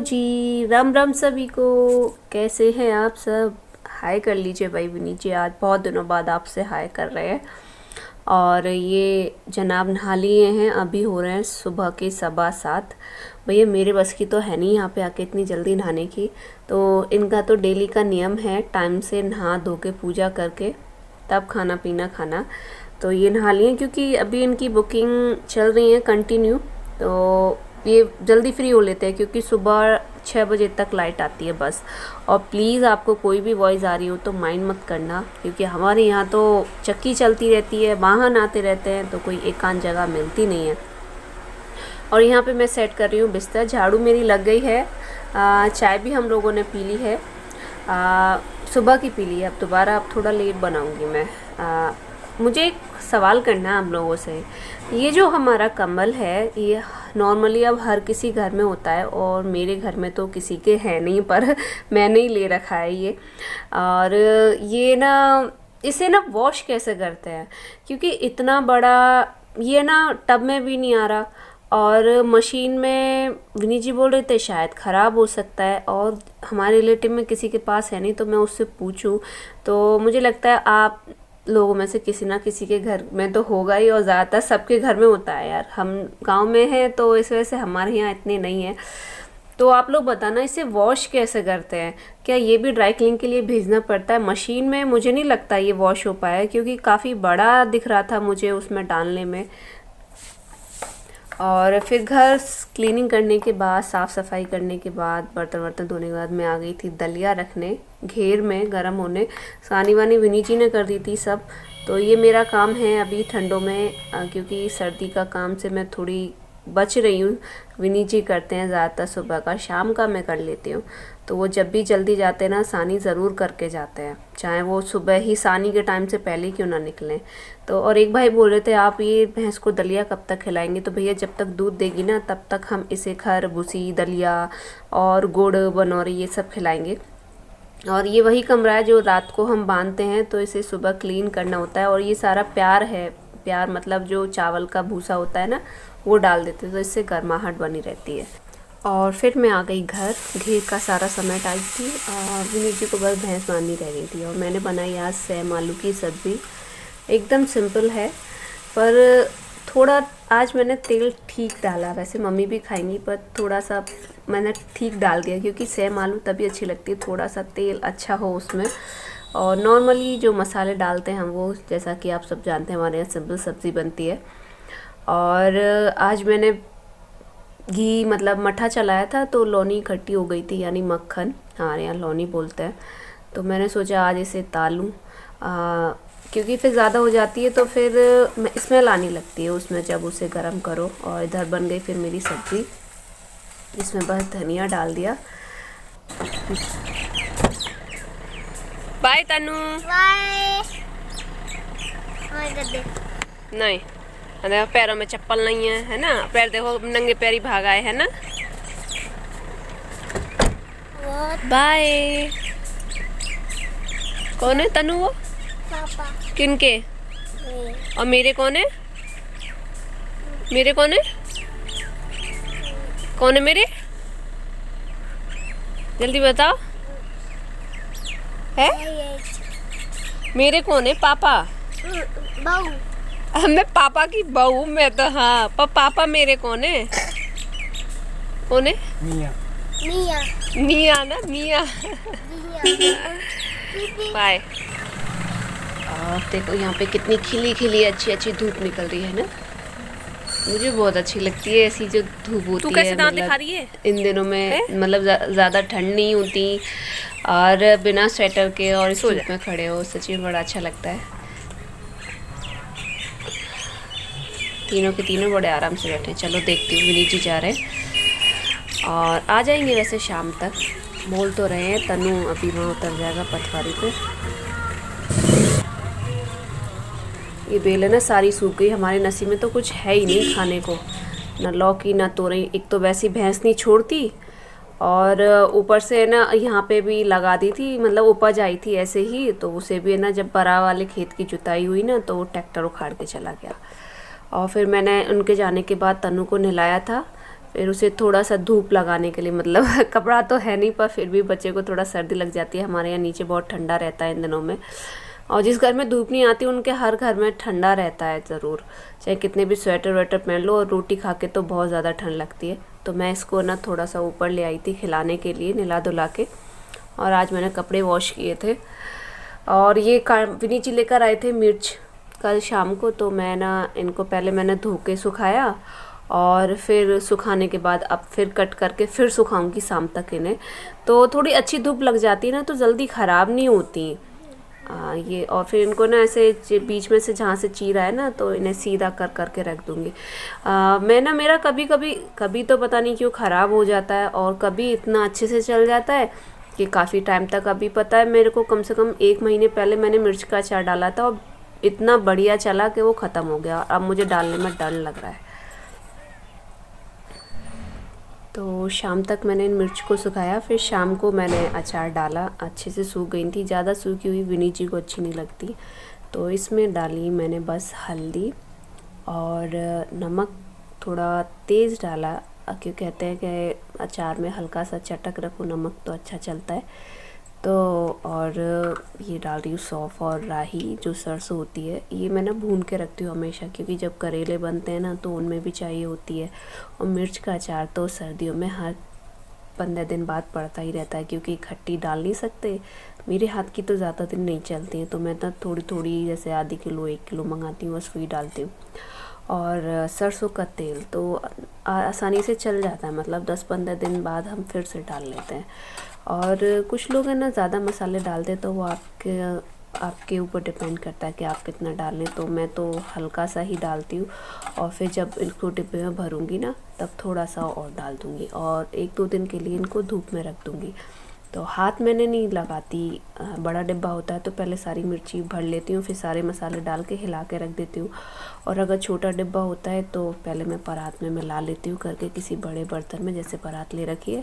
जी, राम राम सभी को। कैसे हैं आप सब? हाय कर लीजिए भाई नीचे, आज बहुत दिनों बाद आपसे हाय कर रहे हैं। और ये जनाब नहा लिए हैं, अभी हो रहे हैं सुबह के 7:15। भैया मेरे बस की तो है नहीं यहाँ पे आके इतनी जल्दी नहाने की। तो इनका तो डेली का नियम है टाइम से नहा धो के पूजा करके तब खाना पीना खाना। तो ये नहा लिए क्योंकि अभी इनकी बुकिंग चल रही है कंटिन्यू, तो ये जल्दी फ्री हो लेते हैं क्योंकि सुबह 6 बजे तक लाइट आती है बस। और प्लीज़ आपको कोई भी वॉइस आ रही हो तो माइंड मत करना, क्योंकि हमारे यहाँ तो चक्की चलती रहती है, वाहन आते रहते हैं, तो कोई एकांत जगह मिलती नहीं है। और यहाँ पे मैं सेट कर रही हूँ बिस्तर, झाड़ू मेरी लग गई है। चाय भी हम लोगों ने पी ली है, सुबह की पी ली है। अब दोबारा अब थोड़ा लेट बनाऊँगी मैं। मुझे एक सवाल करना है आप लोगों से। ये जो हमारा कम्बल है ये नॉर्मली अब हर किसी घर में होता है, और मेरे घर में तो किसी के है नहीं, पर मैंने ही ले रखा है ये। और ये ना, इसे ना वॉश कैसे करते हैं, क्योंकि इतना बड़ा ये ना टब में भी नहीं आ रहा, और मशीन में विनी जी बोल रहे थे शायद ख़राब हो सकता है। और हमारे रिलेटिव में किसी के पास है नहीं, तो मैं उससे पूछूं। तो मुझे लगता है आप लोगों में से किसी ना किसी के घर में तो होगा ही, और ज़्यादातर सबके घर में होता है यार। हम गांव में हैं तो इस वजह से हमारे यहाँ इतने नहीं है। तो आप लोग बताना इसे वॉश कैसे करते हैं। क्या ये भी ड्राई क्लीन के लिए भेजना पड़ता है मशीन में? मुझे नहीं लगता ये वॉश हो पाया, क्योंकि काफ़ी बड़ा दिख रहा था मुझे उसमें डालने में। और फिर घर क्लीनिंग करने के बाद, साफ़ सफाई करने के बाद, बर्तन वर्तन धोने के बाद मैं आ गई थी दलिया रखने घेर में गर्म होने। सानी वानी विनी जी ने कर दी थी सब। तो ये मेरा काम है अभी ठंडों में, क्योंकि सर्दी का काम से मैं थोड़ी बच रही हूँ। विनी जी करते हैं ज़्यादातर सुबह का, शाम का मैं कर लेती हूँ। तो वो जब भी जल्दी जाते हैं ना, सानी ज़रूर करके जाते हैं, चाहे वो सुबह ही सानी के टाइम से पहले क्यों ना निकलें। तो और एक भाई बोल रहे थे आप ये भैंस को दलिया कब तक खिलाएंगे? तो भैया जब तक दूध देगी ना तब तक हम इसे खर भूसी दलिया और गुड़ बनौरी ये सब खिलाएंगे। और ये वही कमरा है जो रात को हम बांधते हैं, तो इसे सुबह क्लीन करना होता है। और ये सारा प्यार है, प्यार मतलब जो चावल का भूसा होता है ना, वो डाल देते हैं, तो इससे गर्माहट बनी रहती है। और फिर मैं आ गई घर, घेर का सारा समेट आई थी, और विनी जी को बस भैंस बांधनी रह गई थी। और मैंने बनाई आज सेम आलू की सब्ज़ी, एकदम सिंपल है, पर थोड़ा आज मैंने तेल ठीक डाला। वैसे मम्मी भी खाएंगी, पर थोड़ा सा मैंने ठीक डाल दिया, क्योंकि सेम आलू तभी अच्छी लगती है, थोड़ा सा तेल अच्छा हो उसमें। और नॉर्मली जो मसाले डालते हैं हम वो, जैसा कि आप सब जानते हैं, हमारे यहाँ सिंपल सब्ज़ी बनती है। और आज मैंने घी मतलब मट्ठा चलाया था, तो लौनी खट्टी हो गई थी, यानी मक्खन, हमारे यहाँ लौनी बोलते हैं। तो मैंने सोचा आज इसे तालूं, क्योंकि फिर ज़्यादा हो जाती है तो फिर स्मेल आने लगती है उसमें जब उसे गर्म करो। और इधर बन गई फिर मेरी सब्ज़ी, इसमें बस धनिया डाल दिया। बाय तनु। बाय। नहीं, देखो पैरों में चप्पल नहीं है ना, पैर देखो नंगे पैरी भाग आए है ना। बाय। कौन है तनु? वो पापा। किनके? और मेरे कौन है? मेरे कौन है? कौन है मेरे? जल्दी बताओ। है मेरे कौन है? पापा। बहू। मैं पापा की बहू मैं तो, हाँ, पर पापा मेरे कौन है? कौन है? मिया। मिया ना, मिया। बाय। देखो यहाँ पे कितनी खिली खिली अच्छी अच्छी धूप निकल रही है ना, मुझे बहुत अच्छी लगती है ऐसी जो धूप होती है। तू कैसे दांत दिखा रही है? इन दिनों में मतलब ज़्यादा ठंड नहीं होती, और बिना स्वेटर के और इस धूप में खड़े हो, सच में बड़ा अच्छा लगता है। तीनों के तीनों बड़े आराम से बैठे। चलो देखती हूँ, विनी जी जा रहे हैं और आ जाएंगे वैसे शाम तक, बोल तो रहे हैं। तनु अभी वहाँ उतर जाएगा पटवारी पे। ये बेल है ना सारी सूख गई, हमारे नसीब में तो कुछ है ही नहीं खाने को, ना लौकी ना तोरई। एक तो वैसी भैंस नहीं छोड़ती, और ऊपर से है ना यहाँ पे भी लगा दी थी, मतलब उपज आई थी ऐसे ही, तो उसे भी है ना जब बरा वाले खेत की जुताई हुई ना, तो वो ट्रैक्टर उखाड़ के चला गया। और फिर मैंने उनके जाने के बाद तनु को नहलाया था, फिर उसे थोड़ा सा धूप लगाने के लिए, मतलब कपड़ा तो है नहीं पर फिर भी बच्चे को थोड़ा सर्दी लग जाती है। हमारे यहाँ नीचे बहुत ठंडा रहता है इन दिनों में, और जिस घर में धूप नहीं आती उनके हर घर में ठंडा रहता है ज़रूर, चाहे कितने भी स्वेटर वेटर पहन लो। और रोटी खा के तो बहुत ज़्यादा ठंड लगती है। तो मैं इसको ना थोड़ा सा ऊपर ले आई थी खिलाने के लिए, नहला धुला के। और आज मैंने कपड़े वॉश किए थे। और ये विनीत जी लेकर आए थे मिर्च कल शाम को, तो मैं ना इनको पहले मैंने धो के सुखाया, और फिर सुखाने के बाद अब फिर कट करके फिर सुखाऊंगी शाम तक इन्हें। तो थोड़ी अच्छी धूप लग जाती है ना तो जल्दी ख़राब नहीं होती ये। और फिर इनको ना ऐसे बीच में से जहाँ से चीरा है ना तो इन्हें सीधा कर करके रख दूँगी। मैं ना मेरा कभी तो पता नहीं क्यों ख़राब हो जाता है, और कभी इतना अच्छे से चल जाता है कि काफ़ी टाइम तक। अभी पता है मेरे को कम से कम 1 महीने पहले मैंने मिर्च का अचार डाला था और इतना बढ़िया चला कि वो ख़त्म हो गया। अब मुझे डालने में डर लग रहा है। तो शाम तक मैंने इन मिर्च को सुखाया, फिर शाम को मैंने अचार डाला। अच्छे से सूख गई थी, ज़्यादा सूखी हुई विनीत जी को अच्छी नहीं लगती। तो इसमें डाली मैंने बस हल्दी और नमक, थोड़ा तेज़ डाला क्यों कहते हैं कि अचार में हल्का सा चटक रखो नमक तो अच्छा चलता है। तो और ये डाल रही हूँ सौंफ और राही, जो सरसों होती है। ये मैं ना भून के रखती हूँ हमेशा, क्योंकि जब करेले बनते हैं ना तो उनमें भी चाहिए होती है। और मिर्च का अचार तो सर्दियों में हर 15 दिन बाद पड़ता ही रहता है, क्योंकि खट्टी डाल नहीं सकते। मेरे हाथ की तो ज़्यादा दिन नहीं चलती है, तो मैं तो थोड़ी थोड़ी जैसे आधी किलो 1 किलो मंगाती हूँ, बस वही डालती हूँ। और सरसों का तेल तो आसानी से चल जाता है, मतलब 10-15 दिन बाद हम फिर से डाल लेते हैं। और कुछ लोग हैं ना ज़्यादा मसाले डालते, तो वो आपके ऊपर डिपेंड करता है कि आप कितना डालें। तो मैं तो हल्का सा ही डालती हूँ, और फिर जब इनको डिब्बे में भरूंगी ना तब थोड़ा सा और डाल दूँगी, और 1-2 दिन के लिए इनको धूप में रख दूँगी। तो हाथ मैंने नहीं लगाती, बड़ा डिब्बा होता है तो पहले सारी मिर्ची भर लेती हूँ, फिर सारे मसाले डाल के हिला के रख देती हूँ। और अगर छोटा डिब्बा होता है तो पहले मैं परात में मिला लेती हूँ करके किसी बड़े बर्तन में, जैसे परात ले रखी है,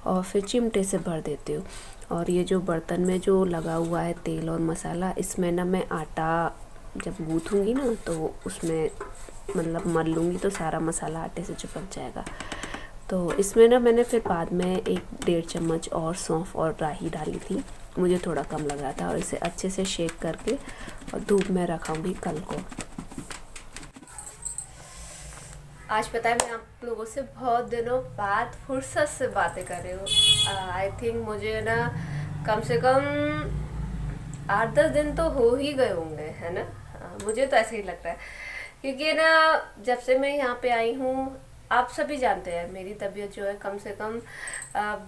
और फिर चिमटे से भर देती हूँ। और ये जो बर्तन में जो लगा हुआ है तेल और मसाला, इसमें ना मैं आटा जब गूँथूँगी ना तो उसमें मतलब मल लूँगी तो सारा मसाला आटे से चिपक जाएगा। तो इसमें ना मैंने फिर बाद में 1-1.5 चम्मच और सौंफ और राही डाली थी, मुझे थोड़ा कम लग रहा था। और इसे अच्छे से शेक करके और धूप में रखाऊंगी कल को। आज पता है मैं आप लोगों से बहुत दिनों बाद फुर्सत से बातें कर रही हूँ। आई थिंक मुझे ना कम से कम 8-10 दिन तो हो ही गए होंगे, है ना। मुझे तो ऐसे ही लगता है, क्योंकि ना जब से मैं यहाँ पे आई हूँ, आप सभी जानते हैं मेरी तबीयत जो है कम से कम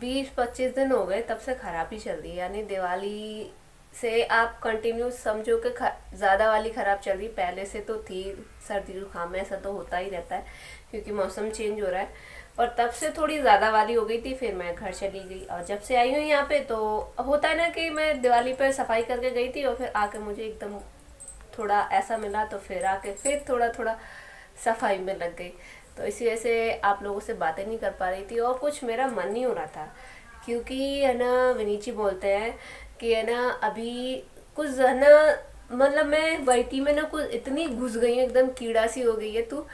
20-25 दिन हो गए तब से ख़राब ही चल रही है। यानी दिवाली से आप कंटिन्यू समझो कि ज़्यादा वाली ख़राब चल रही। पहले से तो थी, सर्दी जुकाम ऐसा तो होता ही रहता है क्योंकि मौसम चेंज हो रहा है, और तब से थोड़ी ज़्यादा वाली हो गई थी। फिर मैं घर चली गई, और जब से आई हूँ यहाँ पे तो होता है ना कि मैं दिवाली पर सफाई करके गई थी और फिर आके मुझे एकदम थोड़ा ऐसा मिला, तो फिर आके फिर थोड़ा थोड़ा सफाई में लग गई। तो इसी वजह से आप लोगों से बातें नहीं कर पा रही थी, और कुछ मेरा मन नहीं हो रहा था, क्योंकि है ना विनीत जी बोलते हैं कि है ना अभी कुछ है ना, मतलब मैं वैटी में ना कुछ इतनी घुस गई हूँ, एकदम कीड़ा सी हो गई है तू।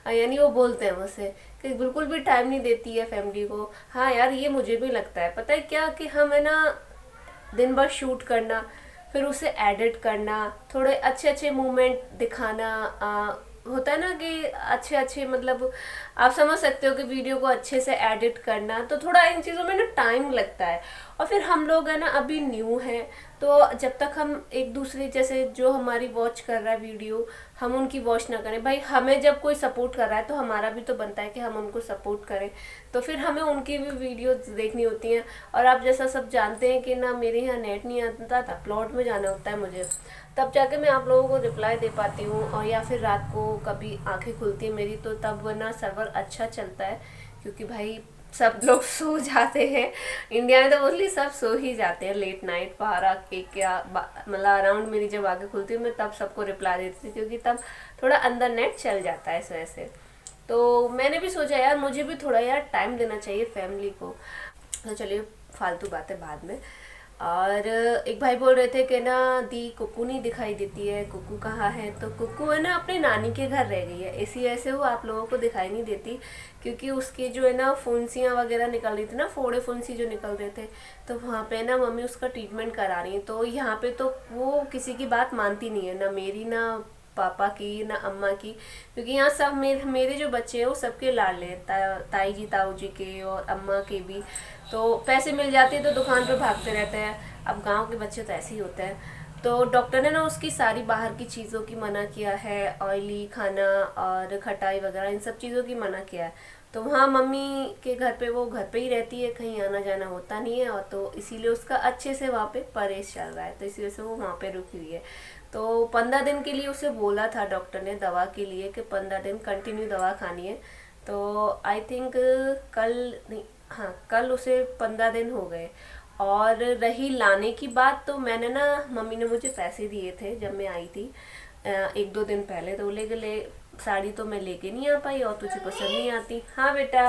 यानी वो बोलते हैं मुझसे कि बिल्कुल भी टाइम नहीं देती है फैमिली को। हाँ यार, ये मुझे भी लगता है। पता है क्या, कि हम है ना दिन भर शूट करना, फिर उसे एडिट करना, थोड़े अच्छे अच्छे मूवमेंट दिखाना, होता है ना कि अच्छे अच्छे, मतलब आप समझ सकते हो कि वीडियो को अच्छे से एडिट करना, तो थोड़ा इन चीज़ों में ना टाइम लगता है। और फिर हम लोग है ना अभी न्यू हैं, तो जब तक हम एक दूसरे, जैसे जो हमारी वॉच कर रहा है वीडियो, हम उनकी वॉच ना करें। भाई हमें जब कोई सपोर्ट कर रहा है तो हमारा भी तो बनता है कि हम उनको सपोर्ट करें, तो फिर हमें उनकी भी वीडियो देखनी होती हैं। और आप जैसा सब जानते हैं कि ना मेरे यहाँ नेट नहीं आता था, प्लॉट में जाना होता है मुझे, तब जाके मैं आप लोगों को रिप्लाई दे पाती हूँ। और या फिर रात को कभी आंखें खुलती है मेरी, तो तब वरना सर्वर अच्छा चलता है, क्योंकि भाई सब लोग सो जाते हैं। इंडिया में तो मोस्टली सब सो ही जाते हैं लेट नाइट, 12-1 या मतलब अराउंड मेरी जब आगे खुलती है मैं तब सबको रिप्लाई देती थी, क्योंकि तब थोड़ा अंदर नेट चल जाता है इस वजह से। तो मैंने भी सोचा यार मुझे भी थोड़ा यार टाइम देना चाहिए फैमिली को। तो चलिए फालतू बातें बाद में। और एक भाई बोल रहे थे कि ना दी कुक्कू नहीं दिखाई देती है, कुक्कू कहाँ है? तो कुक्कू है ना अपने नानी के घर रह गई है, इसी वजह से वो आप लोगों को दिखाई नहीं देती, क्योंकि उसके जो है ना फुंसियाँ वगैरह निकल रही थी ना, फोड़े फुंसी जो निकल रहे थे, तो वहाँ पे ना मम्मी उसका ट्रीटमेंट करा रही है। तो यहाँ पे तो वो किसी की बात मानती नहीं है, ना मेरी, ना पापा की, ना अम्मा की, क्योंकि यहाँ सब मेरे जो बच्चे हैं वो सबके लाडले हैं, ताई जी ताऊ जी के और अम्मा के भी। तो पैसे मिल जाते हैं तो दुकान पे भागते रहते हैं। अब गांव के बच्चे तो ऐसे ही होते हैं। तो डॉक्टर ने ना उसकी सारी बाहर की चीज़ों की मना किया है, ऑयली खाना और खटाई वगैरह इन सब चीज़ों की मना किया है। तो वहाँ मम्मी के घर पे वो घर पे ही रहती है, कहीं आना जाना होता नहीं है, और तो इसीलिए उसका अच्छे से वहाँ पे परहेज चल रहा है, तो इसी वजह से वो वहाँ पे रुकी हुई है। तो 15 दिन के लिए उसे बोला था डॉक्टर ने दवा के लिए कि 15 दिन कंटिन्यू दवा खानी है। तो आई थिंक कल नहीं, हाँ कल उसे 15 दिन हो गए। और रही लाने की बात, तो मैंने ना, मम्मी ने मुझे पैसे दिए थे जब मैं आई थी 1-2 दिन पहले, तो ले साड़ी तो मैं लेके नहीं आ पाई और तुझे पसंद नहीं आती। हाँ बेटा,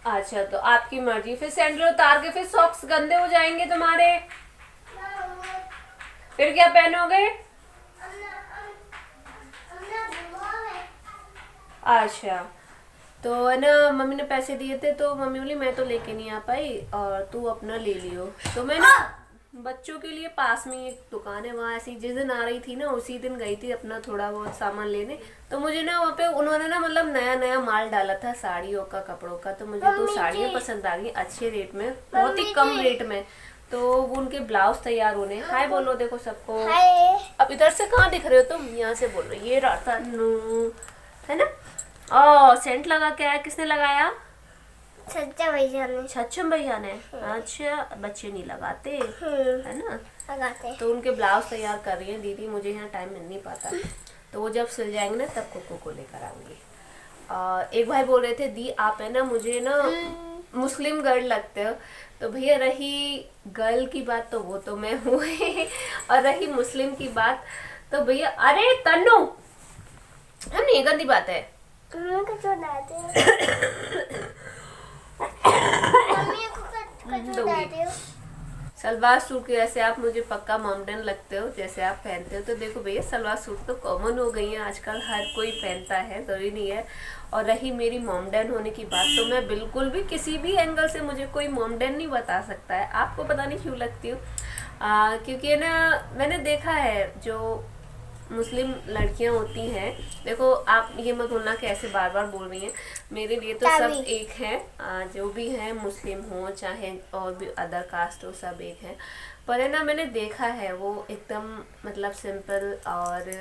अच्छा तो आपकी मर्जी, फिर सैंडल उतार के फिर सॉक्स गंदे हो जाएंगे तुम्हारे, फिर क्या पहनोगे? अच्छा, तो है ना मम्मी ने पैसे दिए थे, तो मम्मी बोली मैं तो लेके नहीं आ पाई और तू अपना ले लियो। तो मैं ना बच्चों के लिए पास में एक दुकान है, वहाँ ऐसी जिस दिन आ रही थी ना उसी दिन गई थी अपना थोड़ा बहुत सामान लेने। तो मुझे ना वहाँ पे उन्होंने ना मतलब नया नया माल डाला था साड़ियों का, कपड़ों का, तो मुझे तो साड़ियाँ पसंद आ गई अच्छे रेट में, बहुत ही कम रेट में। तो वो उनके ब्लाउज तैयार होने। हाय बोलो देखो सबको। अब इधर से कहाँ दिख रहे हो तुम? यहाँ से बोल रहे हो। ये राता है ना। ओ सेंट लगा के आया, किसने लगाया? सच्चा भैया ने। छच्छम भैया ने। अच्छा, बच्चे नहीं लगाते है ना, लगाते। तो उनके ब्लाउज तैयार कर रही है दीदी, मुझे यहाँ टाइम मिल नहीं पाता, तो वो जब सिल जाएंगे ना तब कुक्कू को लेकर आऊंगी। एक भाई बोल रहे थे दी आप है ना मुझे ना मुस्लिम गर्ल लगते हो। तो भैया रही गर्ल की बात तो वो तो मैं हूँ और रही मुस्लिम की बात तो भैया, अरे तन्नू हम नहीं, गंदी बात है। सलवार सूट के जैसे आप मुझे पक्का मॉमडन लगते हो, जैसे आप पहनते हो। तो देखो भैया सलवार सूट तो कॉमन हो गई है आजकल, हर कोई पहनता है, जरूरी नहीं है। और रही मेरी मॉमडन होने की बात, तो मैं बिल्कुल भी किसी भी एंगल से मुझे कोई मॉमडन नहीं बता सकता है। आपको पता नहीं क्यों लगती हूँ, क्योंकि ना मैंने देखा है जो मुस्लिम लड़कियां होती हैं, देखो आप ये मत बोलना कि ऐसे बार बार बोल रही हैं, मेरे लिए तो सब एक हैं, जो भी हैं मुस्लिम हो चाहे और भी अदर कास्ट हो, सब एक हैं। पर है ना मैंने देखा है वो एकदम मतलब सिंपल और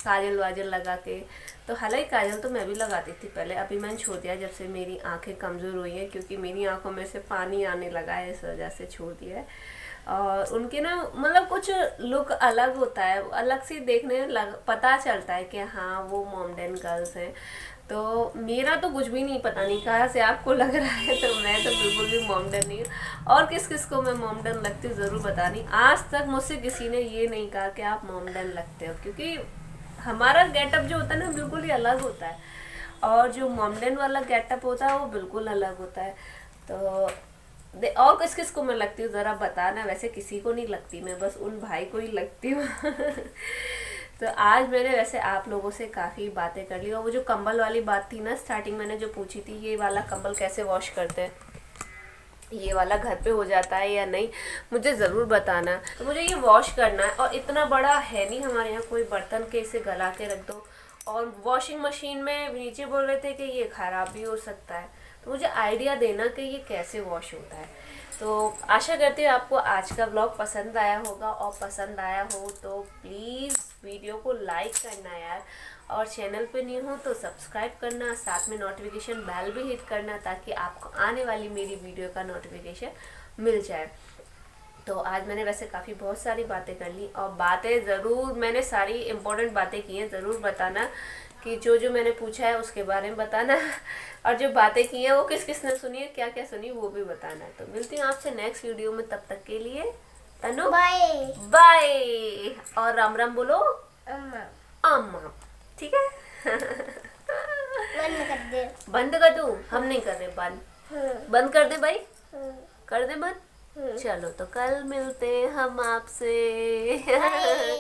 काजल वाजल लगा के, तो हालांकि काजल तो मैं भी लगाती थी पहले, अभी मैंने छोड़ दिया जब से मेरी आंखें कमज़ोर हुई हैं, क्योंकि मेरी आंखों में से पानी आने लगा है, इस वजह से छोड़ दिया है। और उनके ना मतलब कुछ लुक अलग होता है, अलग से देखने पता चलता है कि हाँ वो मॉमडन गर्ल्स हैं। तो मेरा तो कुछ भी नहीं, पता नहीं कहाँ से आपको लग रहा है, तो मैं तो बिल्कुल भी मॉमडन नहीं हूँ। और किस किस को मैं मॉमडन लगती हूँ ज़रूर बतानी। आज तक मुझसे किसी ने ये नहीं कहा कि आप मॉमडन लगते हो, क्योंकि हमारा गेटअप जो होता है ना बिल्कुल ही अलग होता है, और जो मॉमडन वाला गेटअप होता है वो बिल्कुल अलग होता है। तो और किस किस को मैं लगती हूँ ज़रा बताना। वैसे किसी को नहीं लगती मैं, बस उन भाई को ही लगती हूँ तो आज मैंने वैसे आप लोगों से काफ़ी बातें कर ली, और वो जो कंबल वाली बात थी ना स्टार्टिंग मैंने जो पूछी थी, ये वाला कंबल कैसे वॉश करते हैं, ये वाला घर पे हो जाता है या नहीं, मुझे ज़रूर बताना। तो मुझे ये वॉश करना है, और इतना बड़ा है नहीं हमारे यहाँ कोई बर्तन के इसे गला के रख दो, और वॉशिंग मशीन में नीचे बोल रहे थे कि ये ख़राब भी हो सकता है, तो मुझे आइडिया देना कि ये कैसे वॉश होता है। तो आशा करती हूँ आपको आज का व्लॉग पसंद आया होगा, और पसंद आया हो तो प्लीज़ वीडियो को लाइक करना यार, और चैनल पे नहीं हो तो सब्सक्राइब करना, साथ में नोटिफिकेशन बेल भी हिट करना, ताकि आपको आने वाली मेरी वीडियो का नोटिफिकेशन मिल जाए। तो आज मैंने वैसे काफ़ी बहुत सारी बातें कर ली, और बातें ज़रूर मैंने सारी इम्पोर्टेंट बातें की हैं, ज़रूर बताना कि जो जो मैंने पूछा है उसके बारे में बताना, और जो बातें की हैं वो किस किस ने सुनी है, क्या क्या सुनी वो भी बताना। तो मिलती हूँ आपसे नेक्स्ट वीडियो में, तब तक के लिए तनु बाय बाय, और राम राम बोलो अम्मा। अम्मा, ठीक है बंद कर दे। बंद कर दूँ? हम नहीं कर रहे बंद, बंद कर दे भाई। कर दे बंद। चलो तो कल मिलते हैं हम आपसे।